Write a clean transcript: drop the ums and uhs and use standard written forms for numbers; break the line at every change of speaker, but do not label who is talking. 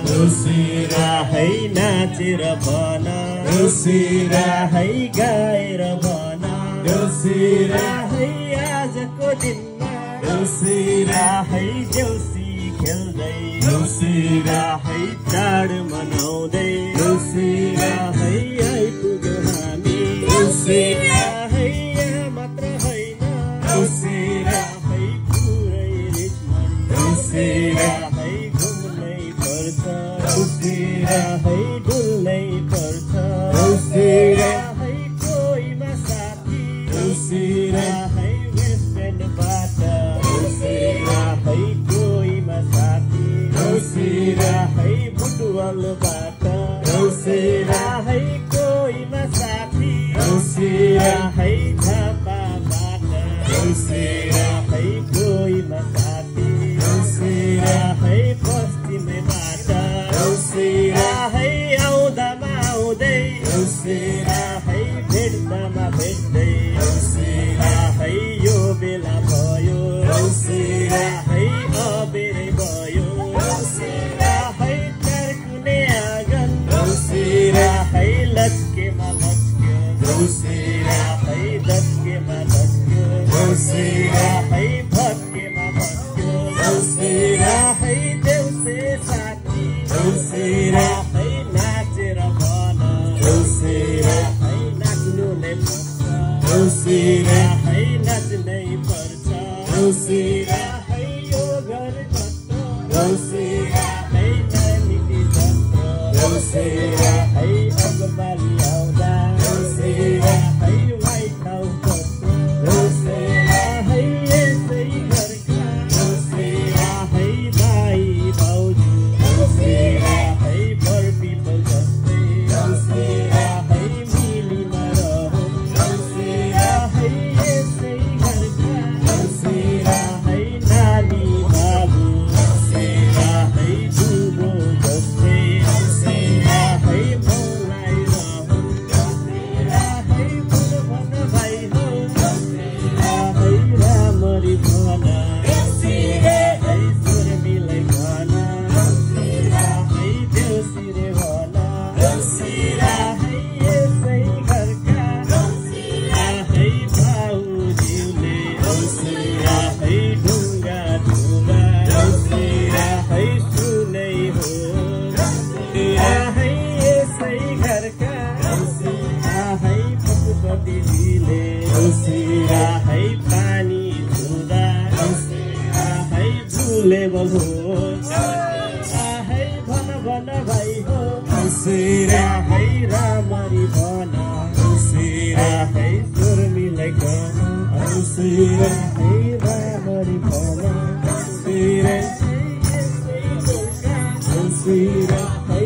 देउसिरा है नाचेर भन देउसिरा है गाएर भन देउसिरा है आजको दिनमा देउसिरा है देउसी खेल्दै देउसिरा है चाड मनाउँदै देउसिरा है आइपुग्यो हामी देउसिरा है यहाँ मात्र होइन देउसिरा है पुरै रिचमन देउसिरा है घुम्नै पर्छ देउसिरा है डुल्नै पर्छ देउसिरा है कोहीमा साथी देउसिरा है वेस्टर्नबाट देउसिरा है कोहीमा साथी देउसिरा है बुटवलबाट देउसिरा है कोहीमा साथी देउसिरा है झापाबाट देउसिरा है कोहीमा साथी देउसिरा है पश्चिमबाट देउसिरा है आउँदामा आउँदै देउसिरा है भेट्दामा भेट्दै देउसिरा है यो बेला भयो देउसिरा है अबेरै भयो देउसिरा है चर्कुने आँगन देउसिरा है लस्केमा लस्क्यो देउसिरा है दस्केमा लस्क्यो देउसिरा है भत्केमा भत्क्यो देउसिरा है देउसे साथी देउसिरा है नाचेर भन देउसिरा है नाच्नु नै पर्छ देउसिरा है नाच्नै पर्छ देउसिरा है यो घर कस्तो देउसिरा है नानीको जस्तो देउसिरा है अगमबाली आउँदा देउसिरा है व्हाइट हाउस कस्तो देउसिरा है यसै घरका देउसिरा है दाइ भाउजू देउसिरा है फर पिपल जस्तै देउसिरा है मिलीमा रहौँ देउसिरा है यसै घरका देउसिरा है नानी बाबु देउसिरा है बुबो जस्तै देउसिरा है मलाई रहौँ देउसिरा है भन भाइ हौ देउसिरा है रामरी भन देउसिरे है सुरमिलाई भन देउसिरा है देउसिरे भन देउसिरा है यसै घरका देउसिरा है भाउज्यूले देउसिरा है ढुङ्गा ढुङ्गा देउसिरा है सुनै हो देउसिरा है यसै घरका देउसिरा है पशुपतिजीले देउसिरा है पानी धुँदा देउसिरा है भुलेबल हो देउसिरा है भन भाइ हो देउसिरा है रामरी भन देउसिरा है सुरमिलाई गन देउसिरा है रामरी भन देउसिरा है यसै घरका देउसिरा है